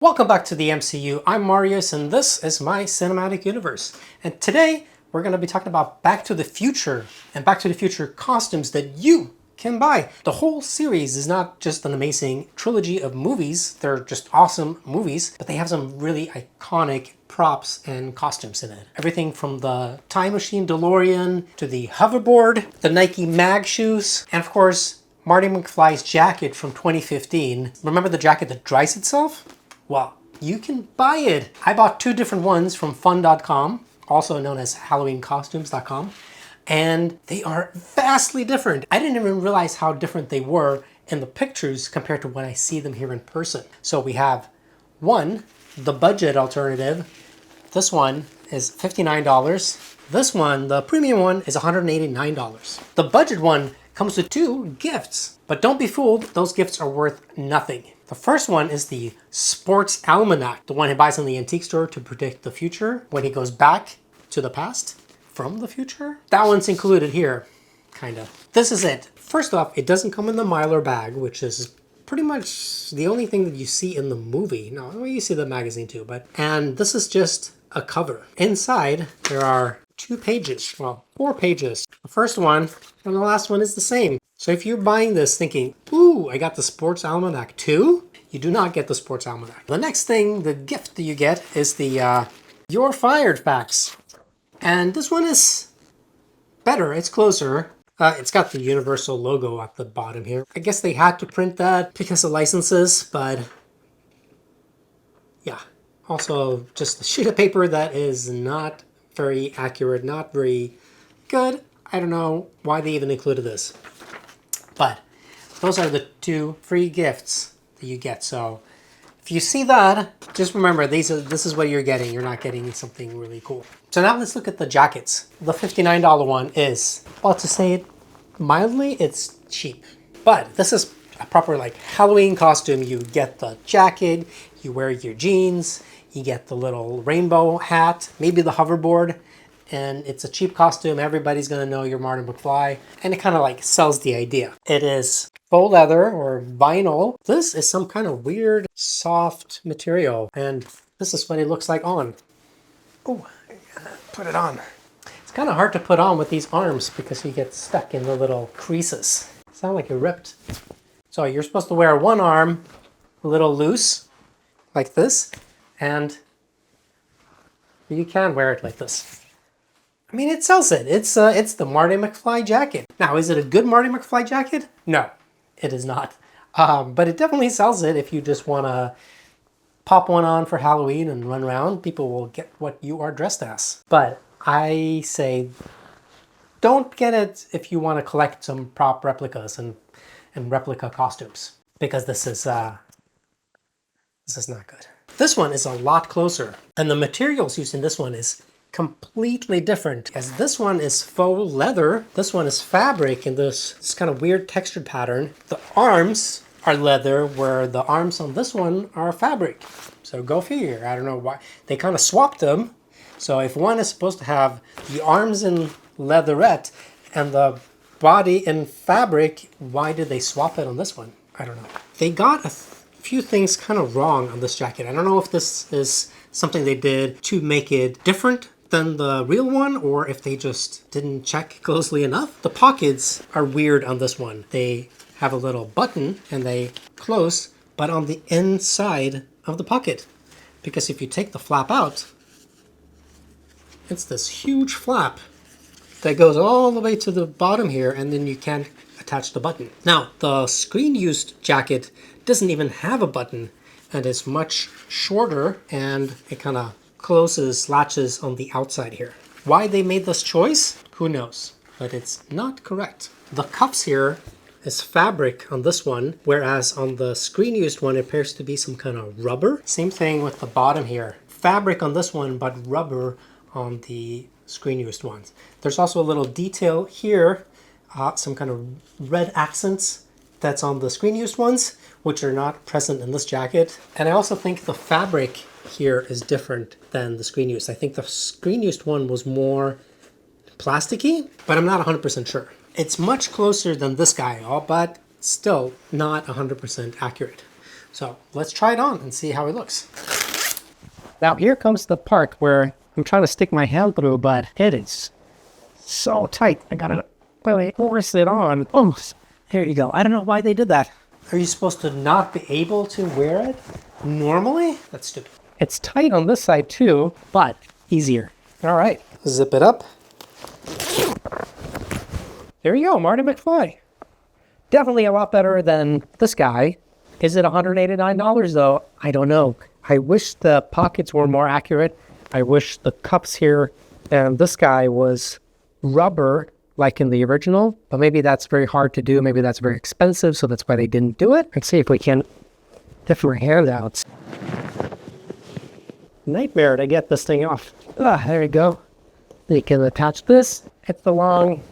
Welcome back to the MCU. I'm Marius and this is my cinematic universe. And today we're going to be talking about Back to the Future and Back to the Future costumes that you can buy. The whole series is not just an amazing trilogy of movies. They're just awesome movies, but they have some really iconic props and costumes in it. Everything from the time machine DeLorean to the hoverboard, the Nike mag shoes, and of course, Marty McFly's jacket from 2015. Remember the jacket that dries itself? Well, you can buy it. I bought two different ones from fun.com, also known as HalloweenCostumes.com, and they are vastly different. I didn't even realize how different they were in the pictures compared to when I see them here in person. So we have one, the budget alternative. This one is $59. This one, the premium one, is $189. The budget one comes with two gifts, but don't be fooled, those gifts are worth nothing. The first one is the Sports Almanac, the one he buys in the antique store to predict the future when he goes back to the past from the future. That one's included here, kind of. This is it. First off, it doesn't come in the Mylar bag, which is pretty much the only thing that you see in the movie. No, well, you see the magazine too, and this is just a cover. Inside, there are two pages, well, 4 pages. The first one and the last one is the same. So if you're buying this thinking, ooh, I got the Sports Almanac too, you do not get the Sports Almanac. The next thing, the gift that you get is the You're Fired facts. And this one is better, it's closer. It's got the Universal logo at the bottom here. I guess they had to print that because of licenses, but yeah. Also, just a sheet of paper that is not very accurate, not very good. I don't know why they even included this. But those are the two free gifts that you get. So if you see that, just remember this is what you're getting. You're not getting something really cool. So now let's look at the jackets. The $59 one is, well, to say it mildly, it's cheap. But this is a proper like Halloween costume. You get the jacket, you wear your jeans, you get the little rainbow hat, maybe the hoverboard, and it's a cheap costume. Everybody's gonna know you're Marty McFly, and it kind of like sells the idea. It is faux leather or vinyl. This is some kind of weird soft material, and this is what it looks like on. Oh, I gotta put it on. It's kind of hard to put on with these arms because you get stuck in the little creases. Sound like you're ripped. So you're supposed to wear one arm a little loose, like this, and you can wear it like this. I mean, it sells it. It's the Marty McFly jacket. Now, is it a good Marty McFly jacket? No, it is not. But it definitely sells it if you just want to pop one on for Halloween and run around. People will get what you are dressed as. But I say don't get it if you want to collect some prop replicas and replica costumes, because this is not good. This one is a lot closer, and the materials used in this one is completely different, as this one is faux leather, this one is fabric in this kind of weird textured pattern. The arms are leather, where the arms on this one are fabric. So go figure. I don't know why. They kind of swapped them. So if one is supposed to have the arms in leatherette and the body in fabric, why did they swap it on this one? I don't know. They got a few things kind of wrong on this jacket. I don't know if this is something they did to make it different than the real one, or if they just didn't check closely enough. The pockets are weird on this one. They have a little button and they close, but on the inside of the pocket. Because if you take the flap out, it's this huge flap that goes all the way to the bottom here, and then you can't attach the button. Now, the screen-used jacket doesn't even have a button, and it's much shorter, and it kind of closes, latches on the outside here. Why they made this choice? Who knows? But it's not correct. The cuffs here is fabric on this one, whereas on the screen-used one, it appears to be some kind of rubber. Same thing with the bottom here. Fabric on this one, but rubber on the screen-used ones. There's also a little detail here, some kind of red accents that's on the screen-used ones, which are not present in this jacket. And I also think the fabric here is different than the screen-used. I think the screen-used one was more plasticky, but I'm not 100% sure. It's much closer than this guy, but still not 100% accurate. So let's try it on and see how it looks. Now here comes the part where I'm trying to stick my hand through, but it is so tight. I gotta really force it on. Oh, here you go. I don't know why they did that. Are you supposed to not be able to wear it normally? That's stupid. It's tight on this side too, but easier. All right. Zip it up. There you go, Marty McFly. Definitely a lot better than this guy. Is it $189 though? I don't know. I wish the pockets were more accurate. I wish the cups here and this guy was rubber like in the original, but maybe that's very hard to do. Maybe that's very expensive, so that's why they didn't do it. Let's see if we can different handouts. Nightmare to get this thing off. There you go. You can attach this. It's the long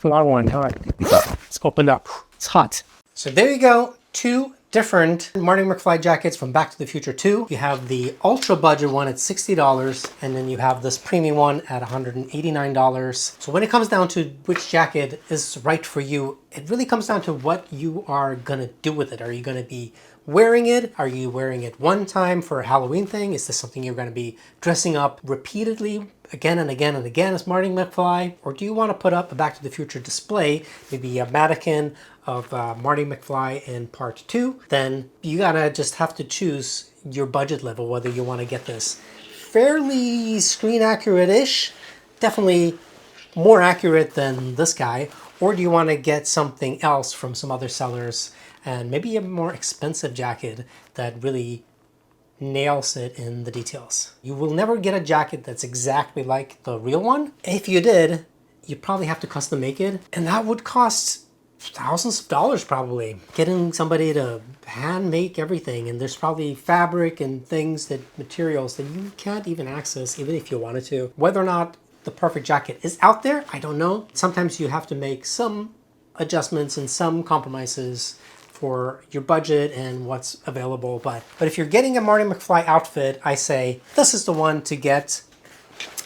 one. All right. It's opened up. It's hot. So there you go. Two different Marty McFly jackets from Back to the Future 2. You have the ultra budget one at $60, and then you have this premium one at $189. So when it comes down to which jacket is right for you, it really comes down to what you are gonna do with it. Are you gonna be wearing it? Are you wearing it one time for a Halloween thing? Is this something you're gonna be dressing up repeatedly again and again and again as Marty McFly? Or do you want to put up a Back to the Future display, maybe a mannequin of Marty McFly in part 2? Then you gotta just have to choose your budget level, whether you want to get this fairly screen accurate-ish, definitely more accurate than this guy, or do you want to get something else from some other sellers and maybe a more expensive jacket that really nails it in the details. You will never get a jacket that's exactly like the real one. If you did, you'd probably have to custom make it, and that would cost thousands of dollars probably. Getting somebody to hand make everything, and there's probably fabric and things, that materials that you can't even access even if you wanted to. Whether or not the perfect jacket is out there, I don't know. Sometimes you have to make some adjustments and some compromises for your budget and what's available. But if you're getting a Marty McFly outfit, I say this is the one to get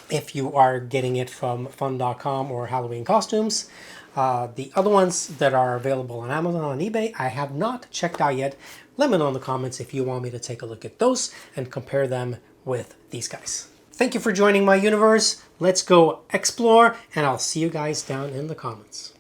if you are getting it from fun.com or HalloweenCostumes. The other ones that are available on Amazon and eBay, I have not checked out yet. Let me know in the comments if you want me to take a look at those and compare them with these guys. Thank you for joining my universe. Let's go explore, and I'll see you guys down in the comments.